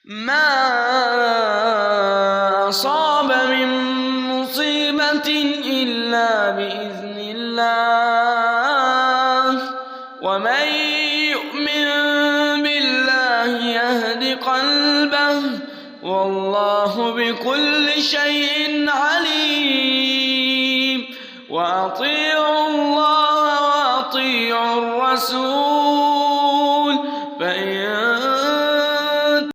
ما أصاب من مصيبة إلا بإذن الله ومن يؤمن بالله يهد قلبه والله بكل شيء عليم وأطيعوا الله وأطيعوا الرسول